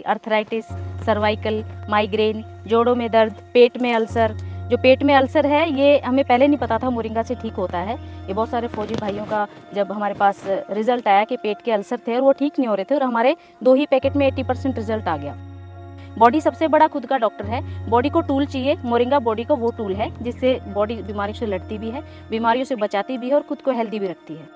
Arthritis, cervical, migraine, जोड़ों में दर्द, पेट में अल्सर। जो पेट में अल्सर है ये हमें पहले नहीं पता था मोरिंगा से ठीक होता है। ये बहुत सारे फौजी भाइयों का जब हमारे पास रिजल्ट आया कि पेट के अल्सर थे और वो ठीक नहीं हो रहे थे, और हमारे 2 ही पैकेट में 80% रिजल्ट आ गया। बॉडी सबसे बड़ा खुद का डॉक्टर है। बॉडी को टूल चाहिए, मोरिंगा बॉडी को वो टूल है जिससे बॉडी बीमारियों से लड़ती भी है, बीमारियों से बचाती भी है और खुद को हेल्दी भी रखती है।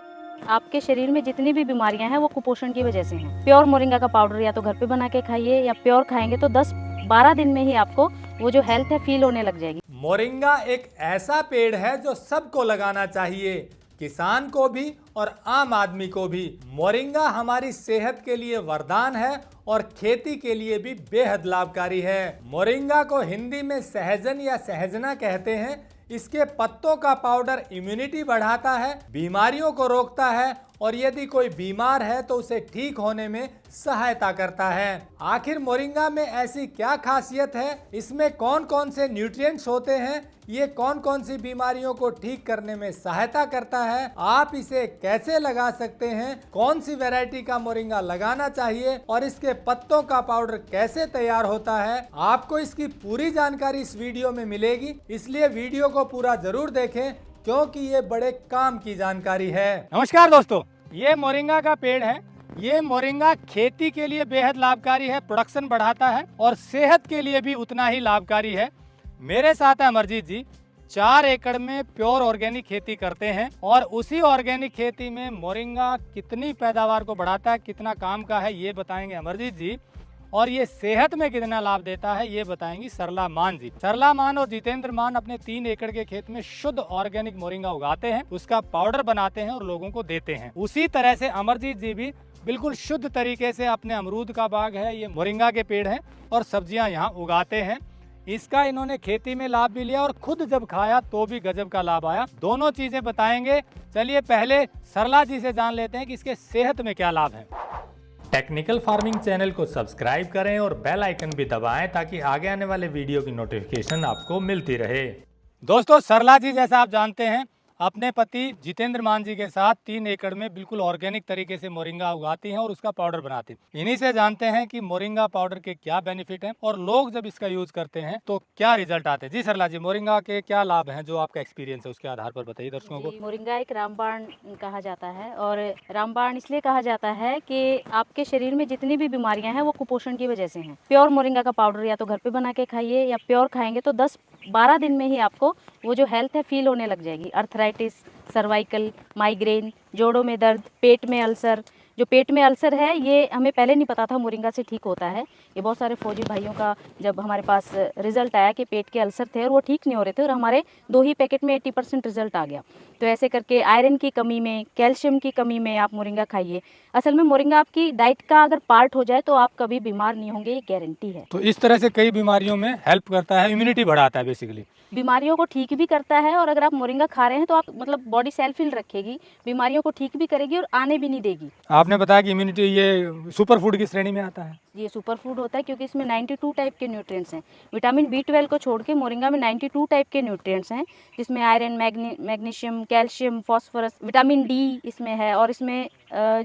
आपके शरीर में जितनी भी बीमारियां हैं वो कुपोषण की वजह से हैं। प्योर मोरिंगा का पाउडर या तो घर पे बना के खाइए, या प्योर खाएंगे तो 10-12 दिन में ही आपको वो जो हेल्थ है फील होने लग जाएगी। मोरिंगा एक ऐसा पेड़ है जो सबको लगाना चाहिए, किसान को भी और आम आदमी को भी। मोरिंगा हमारी सेहत के लिए वरदान है और खेती के लिए भी बेहद लाभकारी है। मोरिंगा को हिंदी में सहजन या सहजना कहते हैं। इसके पत्तों का पाउडर इम्यूनिटी बढ़ाता है, बीमारियों को रोकता है और यदि कोई बीमार है तो उसे ठीक होने में सहायता करता है। आखिर मोरिंगा में ऐसी क्या खासियत है, इसमें कौन कौन से न्यूट्रिएंट्स होते हैं, ये कौन कौन सी बीमारियों को ठीक करने में सहायता करता है, आप इसे कैसे लगा सकते हैं, कौन सी वैरायटी का मोरिंगा लगाना चाहिए और इसके पत्तों का पाउडर कैसे तैयार होता है, आपको इसकी पूरी जानकारी इस वीडियो में मिलेगी। इसलिए वीडियो को पूरा जरूर देखें क्योंकि ये बड़े काम की जानकारी है। नमस्कार दोस्तों, ये मोरिंगा का पेड़ है। ये मोरिंगा खेती के लिए बेहद लाभकारी है, प्रोडक्शन बढ़ाता है और सेहत के लिए भी उतना ही लाभकारी है। मेरे साथ है अमरजीत जी, 4 एकड़ में प्योर ऑर्गेनिक खेती करते हैं और उसी ऑर्गेनिक खेती में मोरिंगा कितनी पैदावार को बढ़ाता है, कितना काम का है, ये बताएंगे अमरजीत जी। और ये सेहत में कितना लाभ देता है ये बताएंगी सरला मान जी। सरला मान और जितेंद्र मान अपने 3 एकड़ के खेत में शुद्ध ऑर्गेनिक मोरिंगा उगाते हैं, उसका पाउडर बनाते हैं और लोगों को देते हैं। उसी तरह से अमरजीत जी भी बिल्कुल शुद्ध तरीके से अपने अमरूद का बाग है, ये मोरिंगा के पेड़ हैं और सब्जियां यहाँ उगाते हैं। इसका इन्होंने खेती में लाभ भी लिया और खुद जब खाया तो भी गजब का लाभ आया। दोनों चीजें बताएंगे। चलिए पहले सरला जी से जान लेते हैं कि इसके सेहत में क्या लाभ है। टेक्निकल फार्मिंग चैनल को सब्सक्राइब करें और बेल आइकन भी दबाएं ताकि आगे आने वाले वीडियो की नोटिफिकेशन आपको मिलती रहे। दोस्तों, सरला जी जैसा आप जानते हैं अपने पति जितेंद्र मान जी के साथ 3 एकड़ में बिल्कुल ऑर्गेनिक तरीके से मोरिंगा उगाती हैं और उसका पाउडर बनाती हैं। इन्हीं से जानते हैं कि मोरिंगा पाउडर के क्या बेनिफिट हैं और लोग जब इसका यूज करते हैं तो क्या रिजल्ट आते हैं। जी सरला जी, मोरिंगा के क्या लाभ हैं जो आपका एक्सपीरियंस है उसके आधार पर बताइए दर्शकों को। मोरिंगा एक रामबाण कहा जाता है, और रामबाण इसलिए कहा जाता है कि आपके शरीर में जितनी भी बीमारियां हैं वो कुपोषण की वजह से हैं। प्योर मोरिंगा का पाउडर या तो घर पे बना के खाइए, या प्योर खाएंगे तो 10-12 दिन में ही आपको वो जो हेल्थ है फील होने लग जाएगी। अर्थराइटिस, सर्वाइकल, माइग्रेन, जोड़ों में दर्द, पेट में अल्सर। जो पेट में अल्सर है ये हमें पहले नहीं पता था मोरिंगा से ठीक होता है। ये बहुत सारे फौजी भाइयों का जब हमारे पास रिजल्ट आया कि पेट के अल्सर थे और वो ठीक नहीं हो रहे थे, और हमारे 2 ही पैकेट में 80% रिजल्ट आ गया। तो ऐसे करके आयरन की कमी में, कैल्शियम की कमी में आप मोरिंगा खाइए। असल में मोरिंगा आपकी डाइट का अगर पार्ट हो जाए तो आप कभी बीमार नहीं होंगे, ये गारंटी है। तो इस तरह से कई बीमारियों में हेल्प करता है, इम्यूनिटी बढ़ाता है बेसिकली। बीमारियों को ठीक भी करता है, और अगर आप मोरिंगा खा रहे हैं तो आप मतलब बॉडी सेल्फ हील रखेगी, बीमारियों को ठीक भी करेगी और आने भी नहीं देगी। आपने बताया कि इम्यूनिटी ये सुपर फूड की श्रेणी में आता है। ये सुपर फूड होता है क्योंकि इसमें 92 टाइप के न्यूट्रिएंट्स हैं। विटामिन B12 को छोड़ के मोरिंगा में 92 टाइप के न्यूट्रिएंट्स हैं, जिसमें iron, magnesium, calcium, phosphorus, vitamin D इसमें है। और इसमें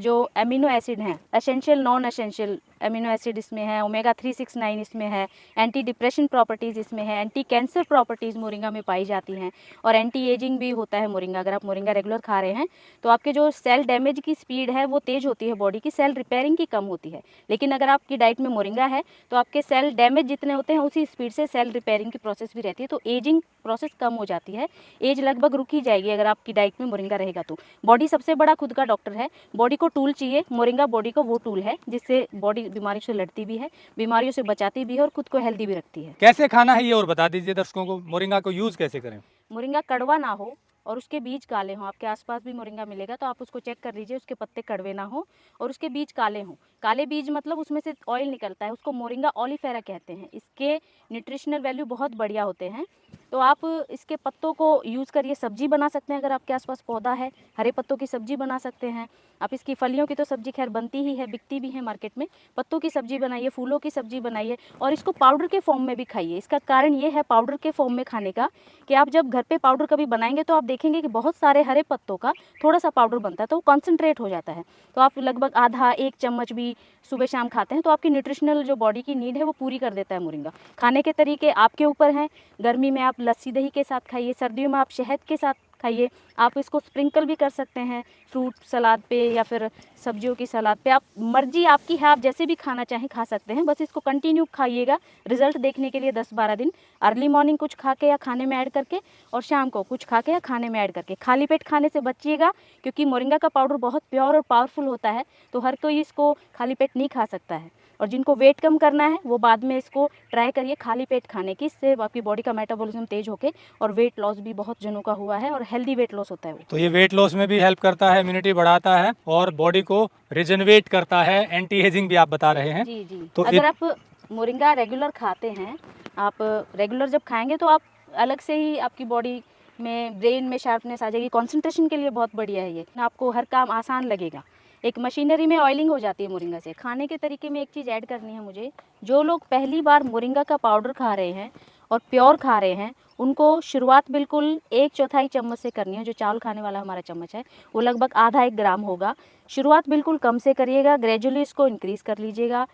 जो अमीनो एसिड हैं, essential, non essential amino acid इसमें है, ओमेगा 369 इसमें है, एंटी डिप्रेशन प्रॉपर्टीज़ इसमें है, एंटी कैंसर प्रॉपर्टीज़ मोरिंगा में पाई जाती हैं, और एंटी एजिंग भी होता है मोरिंगा। अगर आप मोरिंगा रेगुलर खा रहे हैं तो आपके जो सेल डैमेज की स्पीड है वो तेज़ होती है, बॉडी की सेल रिपेयरिंग की कम होती है। लेकिन अगर आपकी डाइट में मोरिंगा है तो आपके सेल डैमेज जितने होते हैं उसी स्पीड से सेल रिपेयरिंग की प्रोसेस भी रहती है, तो एजिंग प्रोसेस कम हो जाती है। एज लगभग रुक ही जाएगी अगर आपकी डाइट में मोरिंगा रहेगा तो। बॉडी सबसे बड़ा खुद का डॉक्टर है। बॉडी को टूल चाहिए, मोरिंगा बॉडी को वो टूल है जिससे बॉडी बीमारी से लड़ती भी है, बीमारियों से बचाती भी है और खुद को हेल्दी भी रखती है। कैसे खाना है ये और बता दीजिए दर्शकों को, मोरिंगा को यूज कैसे करें। मोरिंगा कड़वा ना हो और उसके बीज काले हों। आपके आसपास भी मोरिंगा मिलेगा तो आप उसको चेक कर लीजिए, उसके पत्ते कड़वे ना हो और उसके बीज काले हों। काले बीज मतलब उसमें से ऑयल निकलता है, उसको मोरिंगा ओलिफेरा कहते हैं। इसके न्यूट्रिशनल वैल्यू बहुत बढ़िया होते हैं। तो आप इसके पत्तों को यूज़ करिए, सब्जी बना सकते हैं। अगर आपके आसपास पौधा है, हरे पत्तों की सब्जी बना सकते हैं आप। इसकी फलियों की तो सब्जी खैर बनती ही है, बिकती भी है मार्केट में। पत्तों की सब्जी बनाइए, फूलों की सब्जी बनाइए और इसको पाउडर के फॉर्म में भी खाइए। इसका कारण ये है पाउडर के फॉर्म में खाने का कि आप जब घर पे पाउडर कभी बनाएंगे तो आप देखेंगे कि बहुत सारे हरे पत्तों का थोड़ा सा पाउडर बनता है, तो वो कॉन्सेंट्रेट हो जाता है। तो आप लगभग आधा 1 चम्मच भी सुबह शाम खाते हैं तो आपकी न्यूट्रिशनल जो बॉडी की नीड है वो पूरी कर देता है मोरिंगा। खाने के तरीके आपके ऊपर हैं। गर्मी में आप लस्सी दही के साथ खाइए, सर्दियों में आप शहद के साथ खाइए। आप इसको स्प्रिंकल भी कर सकते हैं फ्रूट सलाद पे या फिर सब्जियों की सलाद पे। आप मर्जी आपकी है, आप जैसे भी खाना चाहें खा सकते हैं। बस इसको कंटिन्यू खाइएगा रिजल्ट देखने के लिए 10-12 दिन। अर्ली मॉर्निंग कुछ खा के या खाने में ऐड करके और शाम को कुछ खा के या खाने में ऐड करके। खाली पेट खाने से बचिएगा क्योंकि मोरिंगा का पाउडर बहुत प्योर और पावरफुल होता है, तो हर कोई इसको खाली पेट नहीं खा सकता है। और जिनको वेट कम करना है वो बाद में इसको ट्राई करिए खाली पेट खाने की। इससे आपकी बॉडी का मेटाबॉलिज्म तेज होके और वेट लॉस भी बहुत जनों का हुआ है और हेल्दी वेट लॉस होता है वो। तो ये वेट लॉस में भी हेल्प करता है, इम्यूनिटी बढ़ाता है और बॉडी को रिजनरेट करता है, एंटी एजिंग भी आप बता रहे हैं। जी जी। तो अगर आप मोरिंगा रेगुलर खाते हैं, आप रेगुलर जब खाएंगे तो आप अलग से ही आपकी बॉडी में ब्रेन में शार्पनेस आ जाएगी। कंसंट्रेशन के लिए बहुत बढ़िया है ये, आपको हर काम आसान लगेगा। एक मशीनरी में ऑयलिंग हो जाती है मोरिंगा से। खाने के तरीके में एक चीज़ ऐड करनी है मुझे, जो लोग पहली बार मोरिंगा का पाउडर खा रहे हैं और प्योर खा रहे हैं उनको शुरुआत बिल्कुल 1/4 चम्मच से करनी है। जो चावल खाने वाला हमारा चम्मच है वो लगभग आधा 1 ग्राम होगा। शुरुआत बिल्कुल कम से करिएगा, ग्रेजुअली इसको इंक्रीज़ कर लीजिएगा।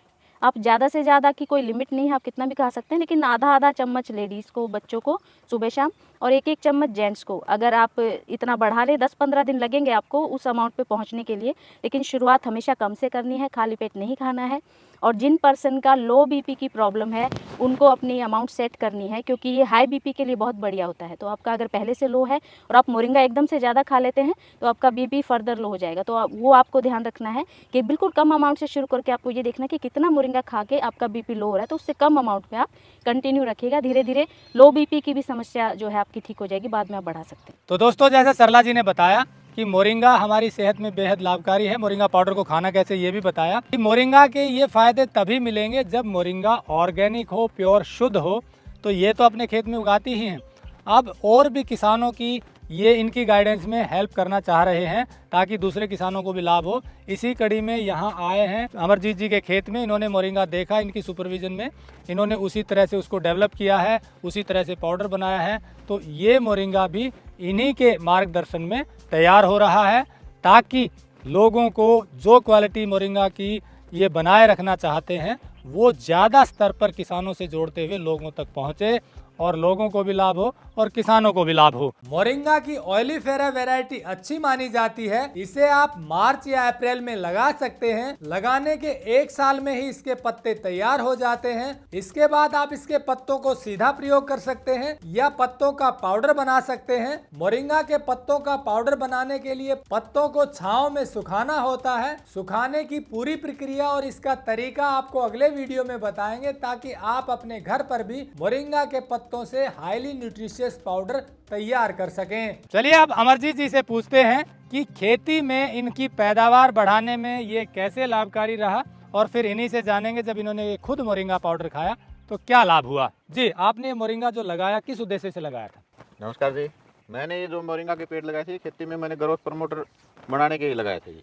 आप ज़्यादा से ज़्यादा की कोई लिमिट नहीं है, आप कितना भी खा सकते हैं, लेकिन आधा चम्मच लेडीज़ को, बच्चों को सुबह शाम और 1-1 चम्मच जेंट्स को। अगर आप इतना बढ़ा लें 10-15 दिन लगेंगे आपको उस अमाउंट पे पहुंचने के लिए, लेकिन शुरुआत हमेशा कम से करनी है, खाली पेट नहीं खाना है। और जिन पर्सन का लो बीपी की प्रॉब्लम है उनको अपनी अमाउंट सेट करनी है क्योंकि ये हाई बीपी के लिए बहुत बढ़िया होता है। तो आपका अगर पहले से लो है और आप मोरिंगा एकदम से ज़्यादा खा लेते हैं तो आपका बीपी फर्दर लो हो जाएगा। तो वो आपको ध्यान रखना है कि बिल्कुल कम अमाउंट से शुरू करके आपको ये देखना है कि कितना मोरिंगा खा के आपका बीपी लो हो रहा है, तो उससे कम अमाउंट पे आप कंटिन्यू रखिएगा। धीरे धीरे लो बीपी की भी समस्या जो है आपकी ठीक हो जाएगी, बाद में आप बढ़ा सकते हैं। तो दोस्तों, जैसे सरला जी ने बताया कि मोरिंगा हमारी सेहत में बेहद लाभकारी है, मोरिंगा पाउडर को खाना कैसे ये भी बताया कि मोरिंगा के ये फायदे तभी मिलेंगे जब मोरिंगा ऑर्गेनिक हो, प्योर शुद्ध हो। तो ये तो अपने खेत में उगाती ही हैं। अब और भी किसानों की ये इनकी गाइडेंस में हेल्प करना चाह रहे हैं ताकि दूसरे किसानों को भी लाभ हो। इसी कड़ी में यहाँ आए हैं अमरजीत जी के खेत में। इन्होंने मोरिंगा देखा, इनकी सुपरविजन में इन्होंने उसी तरह से उसको डेवलप किया है, उसी तरह से पाउडर बनाया है। तो ये मोरिंगा भी इन्हीं के मार्गदर्शन में तैयार हो रहा है ताकि लोगों को जो क्वालिटी मोरिंगा की ये बनाए रखना चाहते हैं वो ज़्यादा स्तर पर किसानों से जोड़ते हुए लोगों तक पहुँचे और लोगों को भी लाभ हो और किसानों को भी लाभ हो। मोरिंगा की ऑयलीफेरा वैरायटी अच्छी मानी जाती है। इसे आप मार्च या अप्रैल में लगा सकते हैं। लगाने के 1 साल में ही इसके पत्ते तैयार हो जाते हैं। इसके बाद आप इसके पत्तों को सीधा प्रयोग कर सकते हैं या पत्तों का पाउडर बना सकते हैं। मोरिंगा के पत्तों का पाउडर बनाने के लिए पत्तों को छांव में सुखाना होता है। सुखाने की पूरी प्रक्रिया और इसका तरीका आपको अगले वीडियो में बताएंगे ताकि आप अपने घर पर भी मोरिंगा के पत्तों से हाईली न्यूट्रिशियस पाउडर तैयार कर सकें। चलिए अब अमरजीत जी से पूछते हैं कि खेती में इनकी पैदावार बढ़ाने में ये कैसे लाभकारी रहा और फिर इन्हीं से जानेंगे जब इन्होंने ये खुद मोरिंगा पाउडर खाया तो क्या लाभ हुआ। जी, आपने ये मोरिंगा जो लगाया किस उद्देश्य से लगाया था? नमस्कार जी। मैंने ये जो मोरिंगा के पेड़ लगाए थे खेती में मैंने ग्रोथ प्रमोटर बनाने के लिए लगाए थे जी,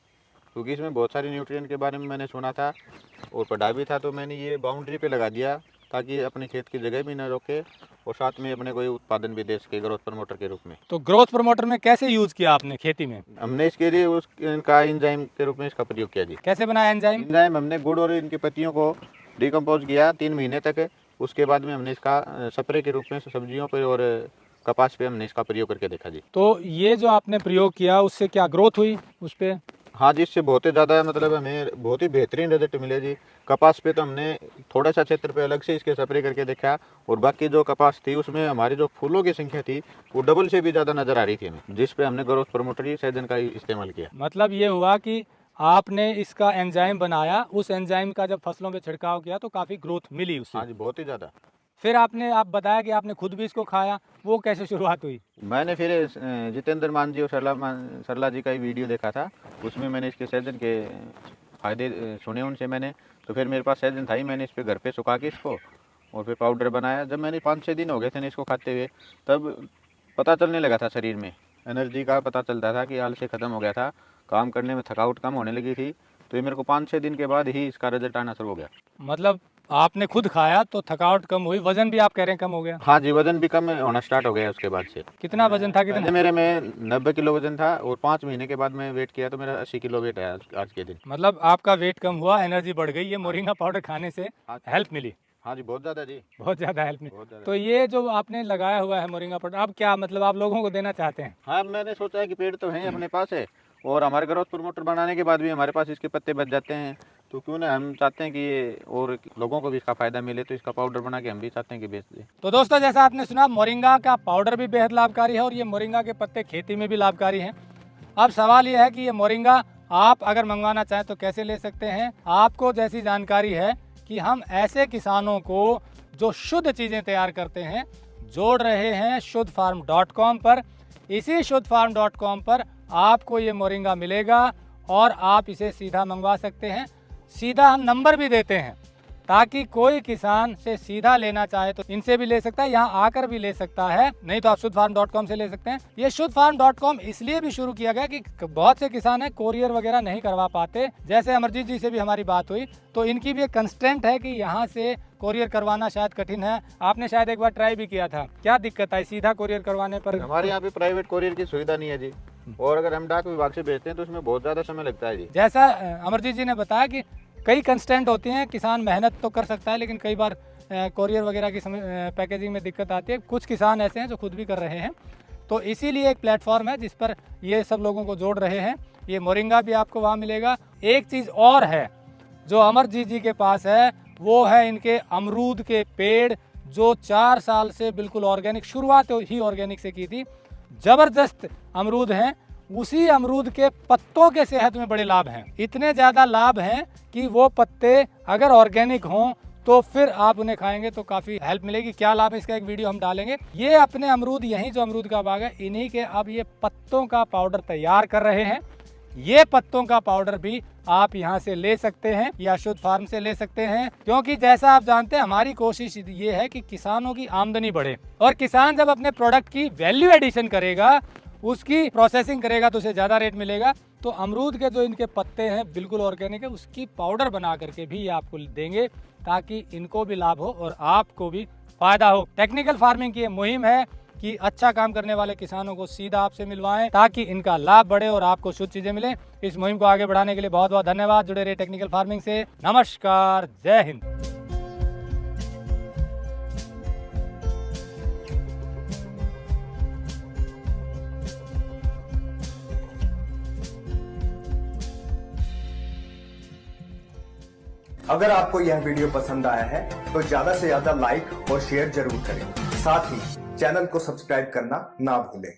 क्योंकि इसमें बहुत सारी न्यूट्रिएंट के बारे में मैंने सुना था और पढ़ा भी था। तो मैंने ये बाउंड्री पे लगा दिया ताकि अपने खेत की जगह भी न रोके और साथ में अपने कोई उत्पादन भी दे सके ग्रोथ प्रमोटर के रूप में। तो ग्रोथ प्रमोटर में कैसे यूज किया आपने खेती में? हमने इसके लिए इनका एंजाइम के रूप में इसका प्रयोग किया जी। कैसे बनाया एंजाइम? एंजाइम हमने गुड़ और इनकी पत्तियों को डिकम्पोज किया 3 महीने तक। उसके बाद में हमने इसका स्प्रे के रूप में सब्जियों पर और कपास पे हमने इसका प्रयोग करके देखा जी। तो ये जो आपने प्रयोग किया उससे क्या ग्रोथ हुई उस पे? हाँ जी, इससे बहुत ही ज़्यादा मतलब हमें बहुत ही बेहतरीन रिजल्ट मिले जी। कपास पे तो हमने थोड़ा सा क्षेत्र पे अलग से इसके स्प्रे करके देखा और बाकी जो कपास थी उसमें हमारी जो फूलों की संख्या थी वो डबल से भी ज़्यादा नज़र आ रही थी हमें, जिस पे हमने ग्रोथ प्रमोटर सहजन का इस्तेमाल किया। मतलब ये हुआ कि आपने इसका एंजाइम बनाया, उस एंजाइम का जब फसलों पे छिड़काव किया तो काफ़ी ग्रोथ मिली उससे। हाँ जी, बहुत ही ज़्यादा। फिर आप बताया कि आपने खुद भी इसको खाया, वो कैसे शुरुआत हुई? मैंने फिर जितेंद्र मान जी और सरला जी का ही वीडियो देखा था, उसमें मैंने इसके सहजन के फायदे सुने उनसे मैंने। तो फिर मेरे पास सहजन था ही, मैंने इस पर घर पे सुखा के इसको और फिर पाउडर बनाया। जब मैंने 5-6 दिन हो गए थे ना इसको खाते हुए, तब पता चलने लगा था शरीर में एनर्जी का, पता चलता था कि आलस ख़त्म हो गया था, काम करने में थकावट कम होने लगी थी। तो ये मेरे को 5-6 दिन के बाद ही इसका रिजल्ट आना शुरू हो गया। मतलब आपने खुद खाया तो थकावट कम हुई, वजन भी आप कह रहे हैं कम हो गया? हाँ जी, वजन भी कम होना स्टार्ट हो गया उसके बाद से। कितना वजन था? पहले कितना? मेरे में 90 किलो वजन था और 5 महीने के बाद मैं वेट किया तो मेरा 80 किलो वेट है आज के दिन। मतलब आपका वेट कम हुआ, एनर्जी बढ़ गई, ये मोरिंगा पाउडर खाने से हेल्प मिली? हाँ जी, बहुत ज़्यादा जी, बहुत ज़्यादा हेल्प मिली। बहुत ज़्यादा। तो ये जो आपने लगाया हुआ है मोरिंगा पाउडर, अब क्या मतलब आप लोगों को देना चाहते हैं? हाँ, मैंने सोचा है कि पेड़ तो हैं अपने पास है, और हमारे ग्रोथ प्रमोटर बनाने के बाद भी हमारे पास इसके पत्ते बच जाते हैं, तो क्यों ना, हम चाहते हैं कि ये और लोगों को भी इसका फ़ायदा मिले, तो इसका पाउडर बना के हम भी चाहते हैं कि बेच दें। तो दोस्तों, जैसा आपने सुना, मोरिंगा का पाउडर भी बेहद लाभकारी है और ये मोरिंगा के पत्ते खेती में भी लाभकारी हैं। अब सवाल ये है कि ये मोरिंगा आप अगर मंगवाना चाहें तो कैसे ले सकते हैं? आपको जैसी जानकारी है कि हम ऐसे किसानों को जो शुद्ध चीज़ें तैयार करते हैं जोड़ रहे हैं शुद्धफार्म.com पर। इसी शुद्धफार्म.com पर आपको ये मोरिंगा मिलेगा और आप इसे सीधा मंगवा सकते हैं। सीधा हम नंबर भी देते हैं ताकि कोई किसान से सीधा लेना चाहे तो इनसे भी ले सकता है, यहाँ आकर भी ले सकता है, नहीं तो आप शुद्धफार्म.com से ले सकते हैं। ये शुद्धफार्म.com इसलिए भी शुरू किया गया कि बहुत से किसान हैं कोरियर वगैरह नहीं करवा पाते। जैसे अमरजीत जी से भी हमारी बात हुई तो इनकी भी एक कंस्टेंट है कि यहाँ से कोरियर करवाना शायद कठिन है। आपने शायद एक बार ट्राई भी किया था, क्या दिक्कत आई सीधा कोरियर करवाने पर? हमारे यहाँ पे प्राइवेट कोरियर की सुविधा नहीं है जी, और अगर हम डाक विभाग से भेजते हैं तो उसमें बहुत ज़्यादा समय लगता है जी। जैसा अमरजीत जी ने बताया कि कई कंस्टेंट होती हैं, किसान मेहनत तो कर सकता है लेकिन कई बार कोरियर वगैरह की पैकेजिंग में दिक्कत आती है। कुछ किसान ऐसे हैं जो खुद भी कर रहे हैं, तो इसीलिए एक प्लेटफॉर्म है जिस पर ये सब लोगों को जोड़ रहे हैं। ये मोरिंगा भी आपको वहाँ मिलेगा। एक चीज़ और है जो अमरजीत जी के पास है, वो है इनके अमरूद के पेड़, जो 4 साल से बिल्कुल ऑर्गेनिक, शुरुआत ही ऑर्गेनिक से की थी, ज़बरदस्त अमरूद हैं। उसी अमरूद के पत्तों के सेहत में बड़े लाभ हैं, इतने ज़्यादा लाभ हैं कि वो पत्ते अगर ऑर्गेनिक हों तो फिर आप उन्हें खाएंगे तो काफ़ी हेल्प मिलेगी। क्या लाभ है इसका एक वीडियो हम डालेंगे। ये अपने अमरूद, यहीं जो अमरूद का बाग है, इन्हीं के अब ये पत्तों का पाउडर तैयार कर रहे हैं। ये पत्तों का पाउडर भी आप यहाँ से ले सकते हैं या शुद्ध फार्म से ले सकते हैं, क्योंकि जैसा आप जानते हैं हमारी कोशिश ये है कि किसानों की आमदनी बढ़े, और किसान जब अपने प्रोडक्ट की वैल्यू एडिशन करेगा, उसकी प्रोसेसिंग करेगा, तो उसे ज़्यादा रेट मिलेगा। तो अमरूद के जो इनके पत्ते हैं बिल्कुल ऑर्गेनिक है, उसकी पाउडर बना करके भी आपको देंगे ताकि इनको भी लाभ हो और आपको भी फायदा हो। टेक्निकल फार्मिंग की ये मुहिम है कि अच्छा काम करने वाले किसानों को सीधा आपसे मिलवाएं ताकि इनका लाभ बढ़े और आपको शुद्ध चीज़ें मिलें। इस मुहिम को आगे बढ़ाने के लिए बहुत बहुत धन्यवाद। जुड़े रहिए टेक्निकल फार्मिंग से। नमस्कार, जय हिंद। अगर आपको यह वीडियो पसंद आया है तो ज्यादा से ज्यादा लाइक और शेयर जरूर करें। साथ ही चैनल को सब्सक्राइब करना ना भूलें।